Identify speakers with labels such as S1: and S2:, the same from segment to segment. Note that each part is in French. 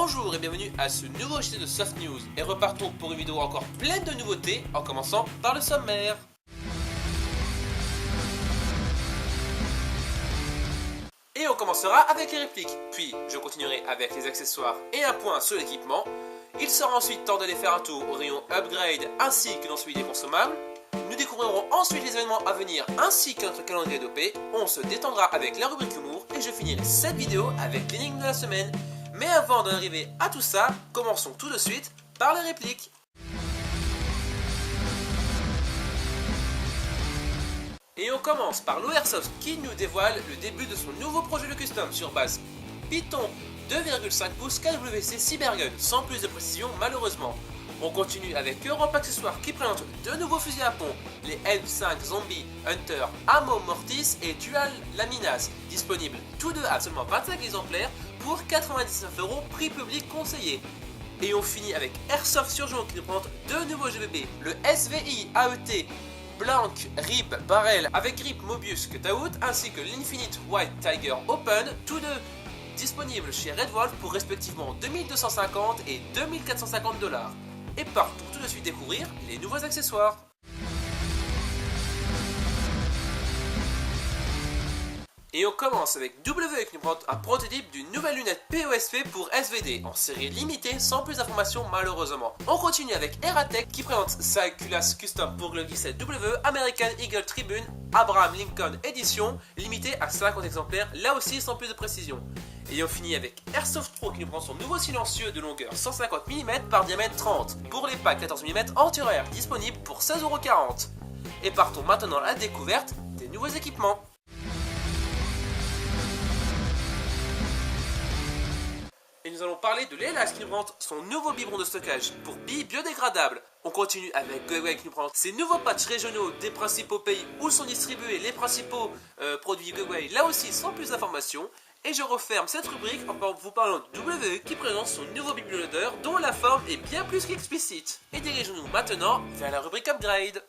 S1: Bonjour et bienvenue à ce nouveau JT de Soft News. Et repartons pour une vidéo encore pleine de nouveautés, en commençant par le sommaire. Et on commencera avec les répliques, puis je continuerai avec les accessoires et un point sur l'équipement. Il sera ensuite temps d'aller faire un tour au rayon Upgrade ainsi que dans celui des consommables. Nous découvrirons ensuite les événements à venir ainsi que notre calendrier d'OP. On se détendra avec la rubrique humour et je finirai cette vidéo avec l'énigme de la semaine. Mais avant d'en arriver à tout ça, commençons tout de suite par les répliques. Et on commence par l'OAirsoft qui nous dévoile le début de son nouveau projet de custom sur base Python 2,5 pouces KWC Cybergun, sans plus de précision malheureusement. On continue avec Europe Accessoires qui présente deux nouveaux fusils à pompe, les M5 Zombie Hunter Ammo Mortis et Dual Laminas, disponibles tous deux à seulement 25 exemplaires pour 99€, prix public conseillé. Et on finit avec Airsoft Surgeon qui nous présente deux nouveaux GBB, le SVI AET Blank Rip Barrel avec grip Mobius Cutout ainsi que l'Infinite White Tiger Open, tous deux disponibles chez Red Wolf pour respectivement 2250 et 2450$. Et partons tout de suite découvrir les nouveaux accessoires. Et on commence avec W qui nous présente un prototype d'une nouvelle lunette POSP pour SVD en série limitée sans plus d'informations malheureusement. On continue avec Eratech qui présente sa culasse custom pour le 17W American Eagle Tribune Abraham Lincoln Edition limitée à 50 exemplaires, là aussi sans plus de précision. Et on finit avec Airsoft Pro qui nous prend son nouveau silencieux de longueur 150 mm par diamètre 30 pour les packs 14 mm anturaires disponibles pour 16,40€. Et partons maintenant à la découverte des nouveaux équipements. Et nous allons parler de l'Elas qui nous présente son nouveau biberon de stockage pour billes biodégradables. On continue avec Gogway qui nous présente ses nouveaux patchs régionaux des principaux pays où sont distribués les principaux produits Gogway, là aussi sans plus d'informations. Et je referme cette rubrique en vous parlant de WWE qui présente son nouveau bibeloader dont la forme est bien plus qu'explicite. Et dirigeons-nous maintenant vers la rubrique Upgrade.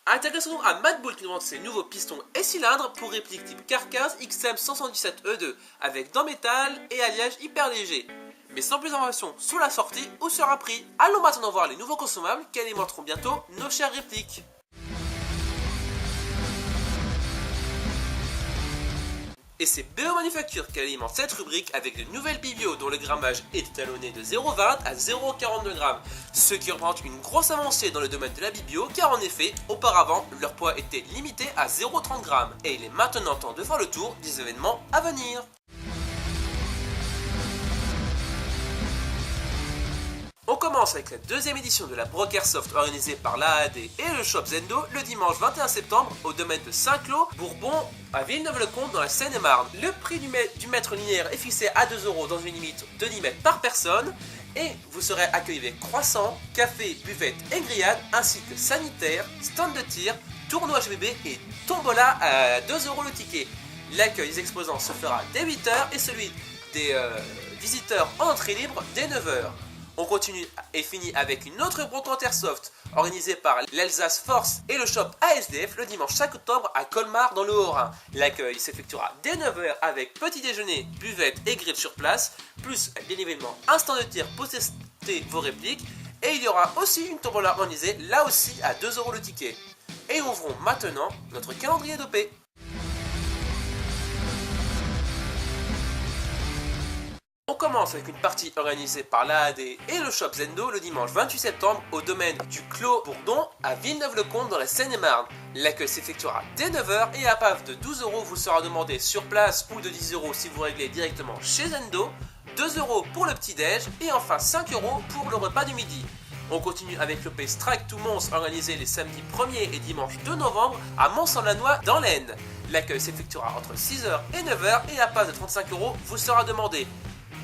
S1: Intéressons-nous à Madbull qui nous vend ses nouveaux pistons et cylindres pour réplique type Car 15 XM177E2 avec dents métal et alliage hyper léger. Mais sans plus d'informations sur la sortie ou sur un prix, allons maintenant voir les nouveaux consommables qui alimenteront bientôt nos chères répliques. Et c'est BO Manufacture qui alimente cette rubrique avec de nouvelles bibios dont le grammage est étalonné de 0,20 à 0,42 g, ce qui représente une grosse avancée dans le domaine de la bibio car en effet, auparavant, leur poids était limité à 0,30 g et il est maintenant temps de faire le tour des événements à venir. On commence avec la deuxième édition de la Brock Airsoft organisée par l'AAD et le shop Zendo le dimanche 21 septembre au domaine de Saint-Cloud, Bourbon, à Villeneuve-le-Comte dans la Seine-et-Marne. Le prix du mètre linéaire est fixé à 2€ dans une limite de 10 mètres par personne et vous serez accueillis avec croissants, café, buvette et grillade ainsi que sanitaire, stand de tir, tournoi GBB et tombola à 2€ le ticket. L'accueil des exposants se fera dès 8h et celui des visiteurs en entrée libre dès 9h. On continue et finit avec une autre brocante Airsoft organisée par l'Alsace Force et le shop ASDF le dimanche 5 octobre à Colmar dans le Haut-Rhin. L'accueil s'effectuera dès 9h avec petit déjeuner, buvette et grill sur place, plus bien évidemment un stand de tir pour tester vos répliques et il y aura aussi une tombola organisée là aussi à 2€ le ticket. Et ouvrons maintenant notre calendrier d'OP. On commence avec une partie organisée par l'AAD et le shop Zendo le dimanche 28 septembre au domaine du Clos Bourdon à Villeneuve-le-Comte dans la Seine-et-Marne. L'accueil s'effectuera dès 9h et à part de 12€ vous sera demandé sur place ou de 10€ si vous réglez directement chez Zendo, 2€ pour le petit-déj et enfin 5€ pour le repas du midi. On continue avec le P Strike to Mons organisé les samedis 1er et dimanche 2 novembre à Mons-en-Lannoy dans l'Aisne. L'accueil s'effectuera entre 6h et 9h et à part de 35€ vous sera demandé.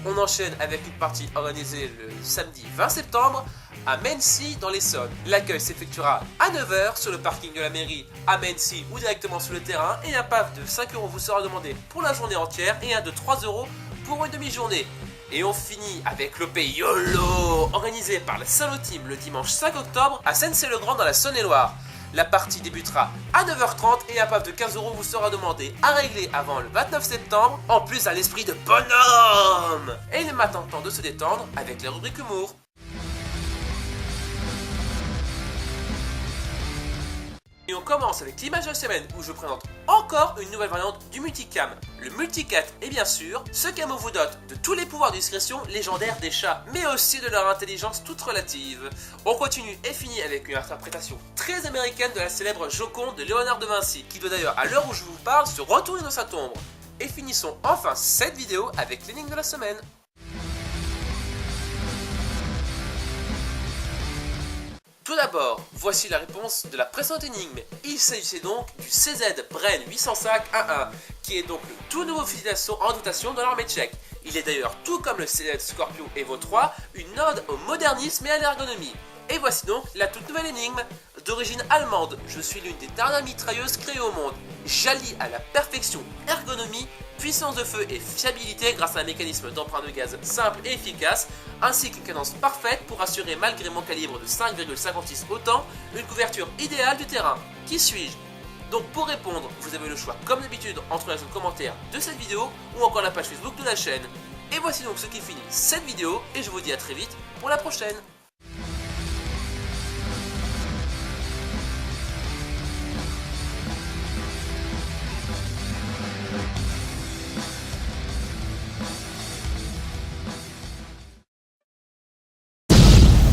S1: On enchaîne avec une partie organisée le samedi 20 septembre à Mency dans l'Essonne. L'accueil s'effectuera à 9h sur le parking de la mairie à Mency ou directement sur le terrain et un PAF de 5€ vous sera demandé pour la journée entière et un de 3€ pour une demi-journée. Et on finit avec le Pays YOLO organisé par la Salo Team le dimanche 5 octobre à Sennecey-le-Grand dans la Saône-et-Loire. La partie débutera à 9h30 et un pack de 15 € vous sera demandé à régler avant le 29 septembre, en plus à l'esprit de bonhomme. Et il est maintenant temps de se détendre avec la rubrique humour. Et on commence avec l'image de la semaine où je présente encore une nouvelle variante du multicam, le multicat, et bien sûr, ce camo vous dote de tous les pouvoirs de discrétion légendaires des chats, mais aussi de leur intelligence toute relative. On continue et finit avec une interprétation très américaine de la célèbre Joconde de Léonard de Vinci, qui doit d'ailleurs, à l'heure où je vous parle, se retourner dans sa tombe. Et finissons enfin cette vidéo avec l'énigme de la semaine. Tout d'abord, voici la réponse de la précédente énigme. Il s'agissait donc du CZ Bren 805-11, qui est donc le tout nouveau fusil d'assaut en dotation dans l'armée tchèque. Il est d'ailleurs, tout comme le CZ Scorpio Evo 3, une ode au modernisme et à l'ergonomie. Et voici donc la toute nouvelle énigme. D'origine allemande, je suis l'une des dernières mitrailleuses créées au monde. J'allie à la perfection ergonomie, puissance de feu et fiabilité grâce à un mécanisme d'emprunt de gaz simple et efficace, ainsi qu'une cadence parfaite pour assurer, malgré mon calibre de 5,56 autant, une couverture idéale du terrain. Qui suis-je? Donc pour répondre, vous avez le choix comme d'habitude entre la zone commentaire de cette vidéo ou encore la page Facebook de la chaîne. Et voici donc ce qui finit cette vidéo et je vous dis à très vite pour la prochaine.